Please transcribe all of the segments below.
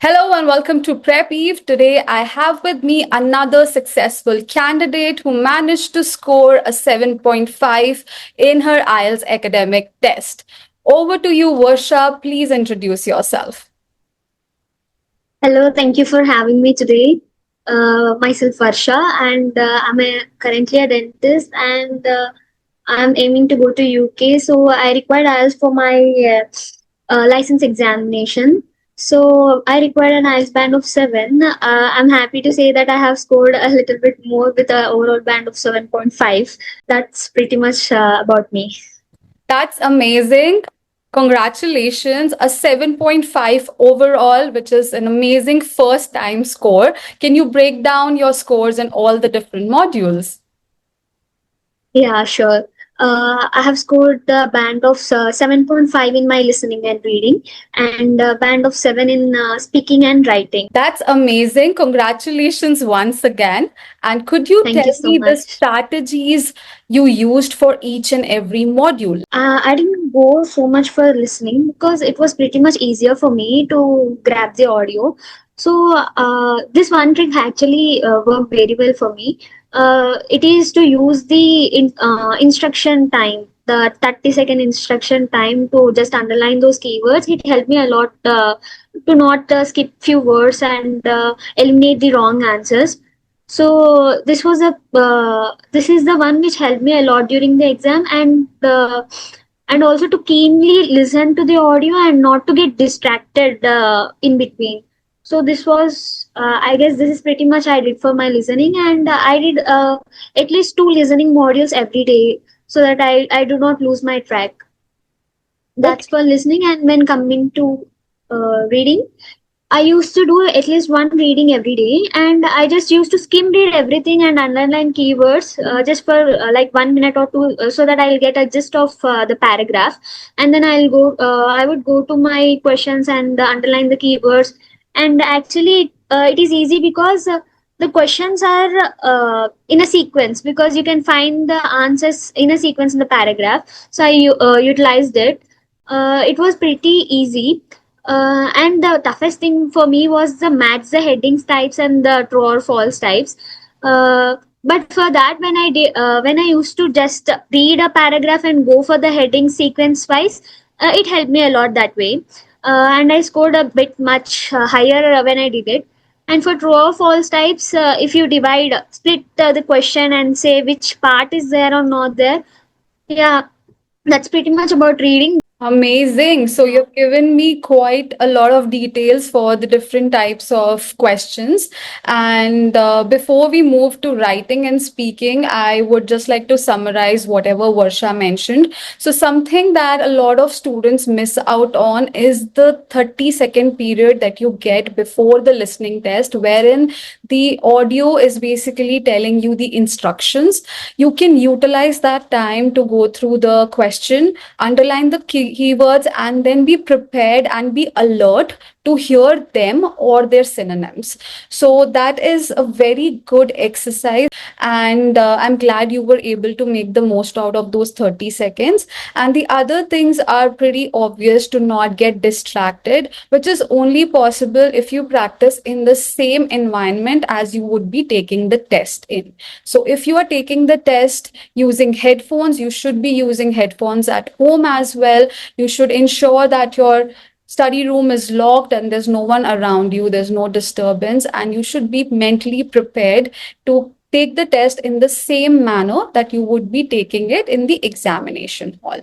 Hello and welcome to Prep Eve. Today I have with me another successful candidate who managed to score a 7.5 in her IELTS academic test. Over to you, Varsha. Please introduce yourself. Hello, thank you for having me today. Myself Varsha, and currently a dentist, and I'm aiming to go to UK. So I required IELTS for my license examination. So I required an IELTS band of 7. I'm happy to say that I have scored a little bit more with an overall band of 7.5. That's pretty much about me. That's amazing. Congratulations, a 7.5 overall, which is an amazing first time score. Can you break down your scores in all the different modules? Yeah, sure. I have scored a band of 7.5 in my listening and reading, and a band of 7 in speaking and writing. That's amazing. Congratulations once again. And could you Thank you tell so me the much. strategies you used for each and every module? I didn't go so much for listening because it was pretty much easier for me to grab the audio. So, this one trick actually worked very well for me. It is to use the instruction time, the 30-second instruction time, to just underline those keywords. It helped me a lot to not skip few words and eliminate the wrong answers. So this is the one which helped me a lot during the exam, and also to keenly listen to the audio and not to get distracted in between. So this was, I guess, this is pretty much I did for my listening, and I did at least 2 listening modules every day so that I do not lose my track. That's Okay. for listening. And when coming to reading, I used to do at least one reading every day, and I just used to skim read everything and underline keywords just for like 1 minute or two, so that I'll get a gist of the paragraph, and then I'll go. I would go to my questions and underline the keywords. And actually, it is easy because the questions are in a sequence, because you can find the answers in a sequence in the paragraph. So I utilized it. It was pretty easy, and the toughest thing for me was the match the headings types and the true or false types. But for that, when I used to just read a paragraph and go for the heading sequence wise, it helped me a lot that way. And I scored a bit much higher when I did it. And for true or false types, if you split the question and say which part is there or not there, yeah, that's pretty much about reading. Amazing. So you've given me quite a lot of details for the different types of questions. And before we move to writing and speaking, I would just like to summarize whatever Varsha mentioned. So something that a lot of students miss out on is the 30-second period that you get before the listening test, wherein the audio is basically telling you the instructions. You can utilize that time to go through the question, underline the keywords, and then be prepared and be alert to hear them or their synonyms. So that is a very good exercise, and I'm glad you were able to make the most out of those 30 seconds. And the other things are pretty obvious: to not get distracted, which is only possible if you practice in the same environment as you would be taking the test in. So if you are taking the test using headphones, you should be using headphones at home as well. You should ensure that your study room is locked and there's no one around you, there's no disturbance, and you should be mentally prepared to take the test in the same manner that you would be taking it in the examination hall.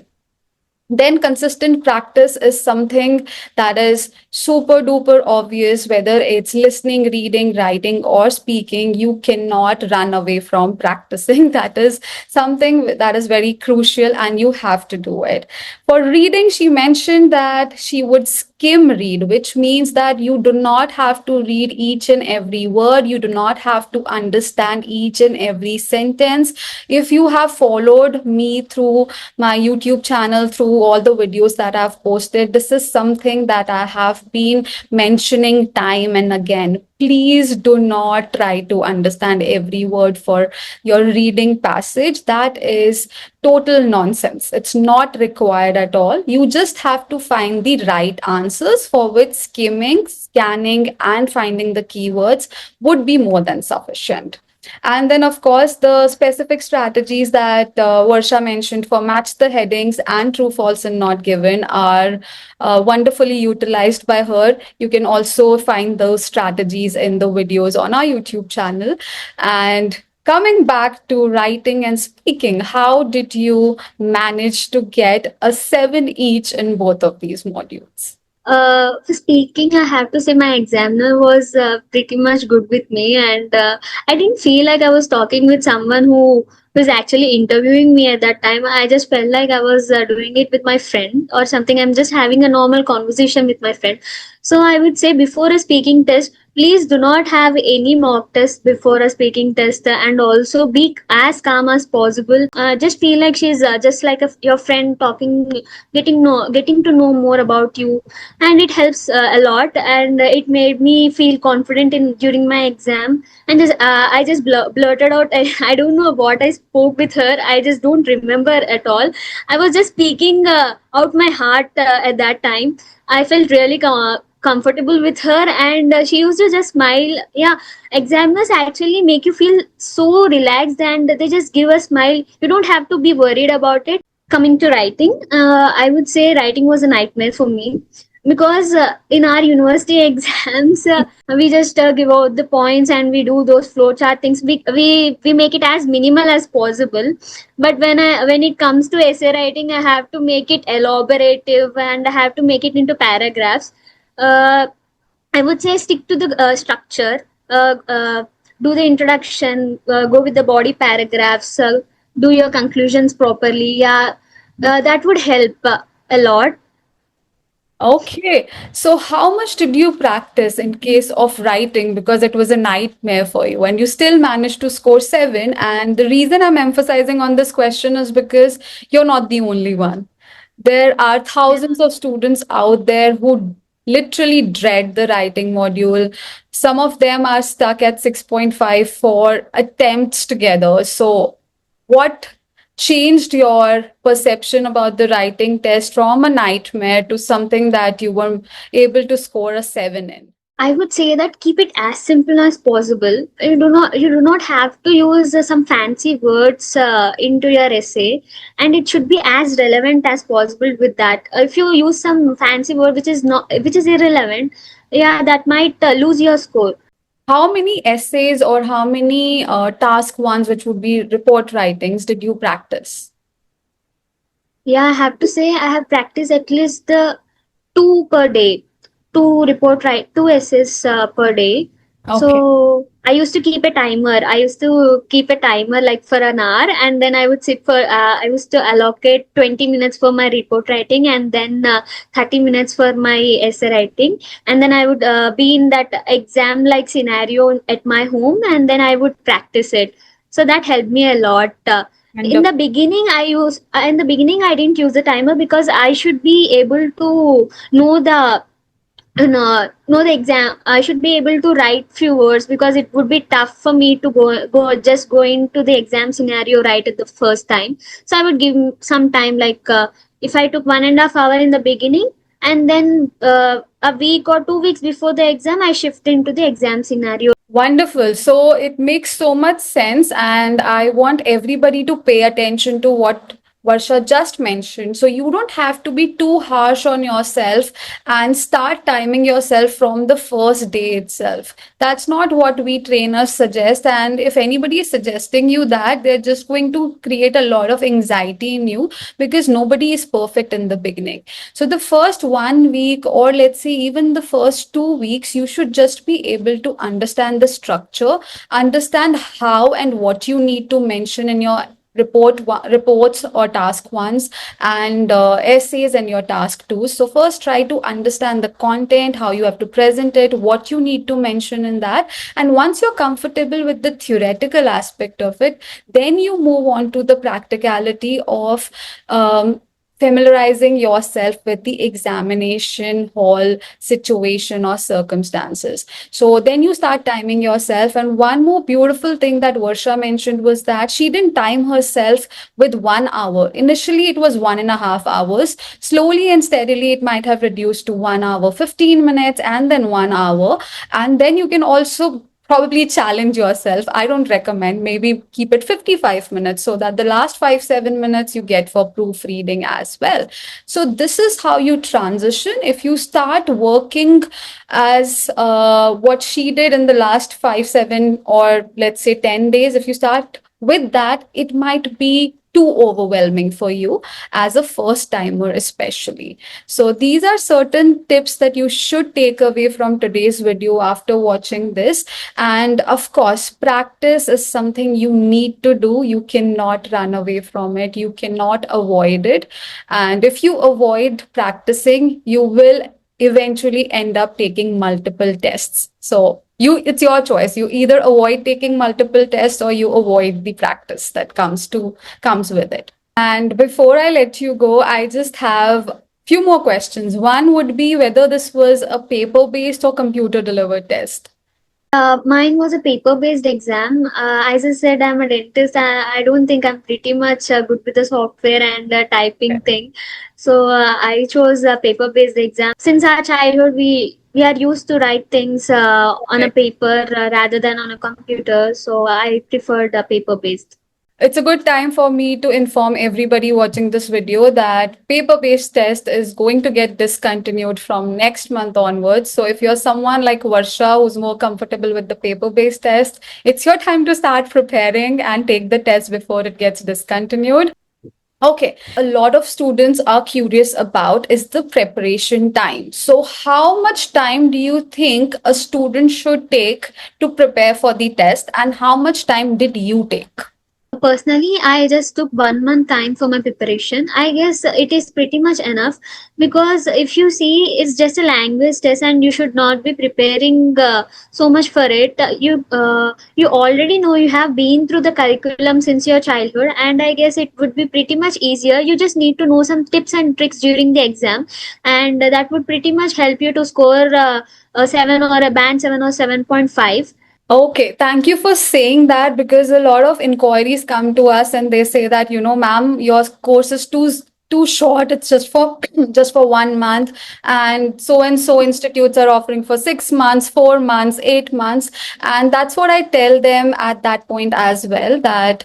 Then consistent practice is something that is super duper obvious. Whether it's listening, reading, writing, or speaking, you cannot run away from practicing. That is something that is very crucial, and you have to do it. For reading, she mentioned that she would skim read, which means that you do not have to read each and every word, you do not have to understand each and every sentence. If you have followed me through my YouTube channel, through all the videos that I've posted, this is something that I have have been mentioning time and again, please do not try to understand every word for your reading passage. That is total nonsense. It's not required at all. You just have to find the right answers, for which skimming, scanning, and finding the keywords would be more than sufficient. And then, of course, the specific strategies that Varsha mentioned for match the headings and true, false, and not given are wonderfully utilized by her. You can also find those strategies in the videos on our YouTube channel. And coming back to writing and speaking, how did you manage to get a 7 each in both of these modules? For speaking, I have to say my examiner was pretty much good with me, and I didn't feel like I was talking with someone who was actually interviewing me at that time. I just felt like I was doing it with my friend or something. I'm just having a normal conversation with my friend. So I would say before a speaking test, please do not have any mock test before a speaking test, and also be as calm as possible. Just feel like she's just like your friend talking, getting to know more about you, and it helps a lot, and it made me feel confident in during my exam. And I just blurted out. I don't know what I spoke with her. I just don't remember at all. I was just speaking out my heart at that time. I felt really comfortable with her, and she used to just smile. Yeah, examiners actually make you feel so relaxed, and they just give a smile. You don't have to be worried about it. Coming to writing, I would say writing was a nightmare for me, because in our university exams, we just give out the points and we do those flowchart things. We make it as minimal as possible. But when it comes to essay writing, I have to make it elaborative, and I have to make it into paragraphs. uh, I would say stick to the structure. Do the introduction, go with the body paragraphs, do your conclusions properly. Yeah, that would help a lot. Okay, so how much did you practice in case of writing, because it was a nightmare for you and you still managed to score 7? And the reason I'm emphasizing on this question is because you're not the only one. There are thousands of students out there who literally dread the writing module. Some of them are stuck at 6.5 for attempts together. So, what changed your perception about the writing test from a nightmare to something that you were able to score a 7 in? I would say that keep it as simple as possible. You do not have to use some fancy words into your essay, and it should be as relevant as possible with that. If you use some fancy word which is irrelevant, yeah, that might lose your score. How many essays or how many task ones, which would be report writings, did you practice? Yeah, I have to say I have practiced at least the two per day, two essays per day. Okay. So I used to keep a timer. I used to keep a timer like for an hour, and then I would sit for. I used to allocate 20 minutes for my report writing, and then 30 minutes for my essay writing, and then I would be in that exam like scenario at my home, and then I would practice it. So that helped me a lot. And In the beginning I didn't use the timer, because I should be able to know the exam. I should be able to write few words, because it would be tough for me to go into the exam scenario right at the first time. So I would give some time, like if I took 1.5 hours in the beginning, and then a week or 2 weeks before the exam, I shift into the exam scenario. wonderful. So it makes so much sense, and I want everybody to pay attention to what Varsha just mentioned. So you don't have to be too harsh on yourself and start timing yourself from the first day itself. That's not what we trainers suggest. And if anybody is suggesting you that, they're just going to create a lot of anxiety in you, because nobody is perfect in the beginning. So the first 1 week, or let's say even the first 2 weeks, you should just be able to understand the structure, understand how and what you need to mention in your reports or task ones, and essays and your task twos. So first try to understand the content, how you have to present it, what you need to mention in that. And once you're comfortable with the theoretical aspect of it, then you move on to the practicality of familiarizing yourself with the examination hall situation or circumstances. So then you start timing yourself. And one more beautiful thing that Varsha mentioned was that she didn't time herself with 1 hour. Initially, it was 1.5 hours. Slowly and steadily, it might have reduced to 1 hour, 15 minutes, and then 1 hour. And then you can also probably challenge yourself. I don't recommend, maybe keep it 55 minutes so that the last 5, 7 minutes you get for proofreading as well. So this is how you transition. If you start working as what she did in the last 5, 7, or let's say 10 days, if you start with that, it might be too overwhelming for you as a first timer, especially. So, these are certain tips that you should take away from today's video after watching this. And of course, practice is something you need to do. You cannot run away from it, you cannot avoid it. And if you avoid practicing, you will eventually end up taking multiple tests. So it's your choice. You either avoid taking multiple tests or you avoid the practice that comes with it. And before I let you go, I just have few more questions. One would be whether this was a paper based or computer delivered test. Mine was a paper-based exam. As I said, I'm a dentist. I don't think I'm pretty much good with the software and typing thing. So I chose a paper-based exam. Since our childhood, we are used to write things on a paper rather than on a computer. So I preferred paper-based. It's a good time for me to inform everybody watching this video that paper-based test is going to get discontinued from next month onwards. So if you're someone like Varsha who's more comfortable with the paper-based test, it's your time to start preparing and take the test before it gets discontinued. Okay, a lot of students are curious about is the preparation time. So how much time do you think a student should take to prepare for the test, and how much time did you take? Personally, I just took 1 month time for my preparation. I guess it is pretty much enough because if you see, it's just a language test, and you should not be preparing so much for it. You already know, you have been through the curriculum since your childhood, and I guess it would be pretty much easier. You just need to know some tips and tricks during the exam, and that would pretty much help you to score a 7 or a band 7 or 7.5. Okay, thank you for saying that, because a lot of inquiries come to us and they say that, ma'am, your course is too short. It's just for just for 1 month, and so institutes are offering for 6 months, 4 months, 8 months, and that's what I tell them at that point as well, that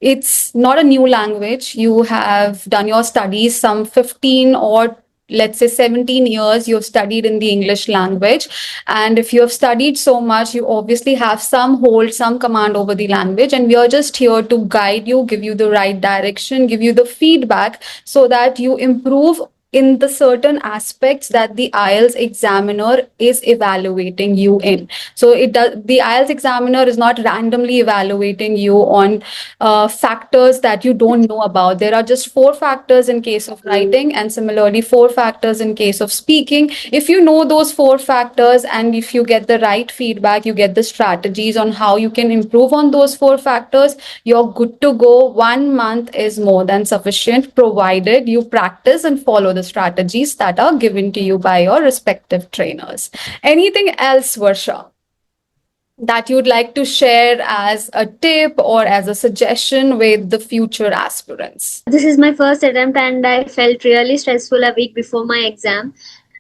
it's not a new language. You have done your studies some 15 or let's say 17 years you've studied in the English language, and if you have studied so much, you obviously have some hold, some command over the language, and we are just here to guide you, give you the right direction, give you the feedback so that you improve in the certain aspects that the IELTS examiner is evaluating you in. So the IELTS examiner is not randomly evaluating you on factors that you don't know about. There are just 4 factors in case of writing, and similarly 4 factors in case of speaking. If you know those 4 factors, and if you get the right feedback, you get the strategies on how you can improve on those 4 factors, you're good to go. 1 month is more than sufficient, provided you practice and follow the strategies that are given to you by your respective trainers. Anything else, Varsha, that you'd like to share as a tip or as a suggestion with the future aspirants? This is my first attempt, and I felt really stressful a week before my exam.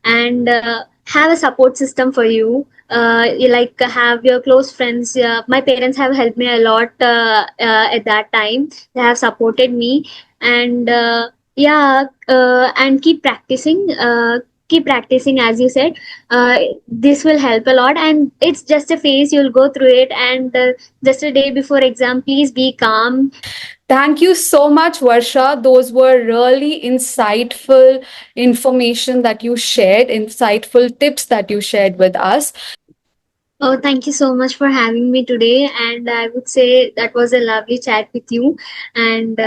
And have a support system for you. You like have your close friends. My parents have helped me a lot at that time. They have supported me, and and keep practicing, as you said. This will help a lot, and it's just a phase. You'll go through it, and just a day before exam, please be calm. Thank you so much, Varsha. Those were really insightful information that you shared, insightful tips that you shared with us. Oh, thank you so much for having me today. And I would say that was a lovely chat with you. And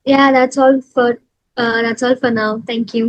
yeah, that's all for now. Thank you.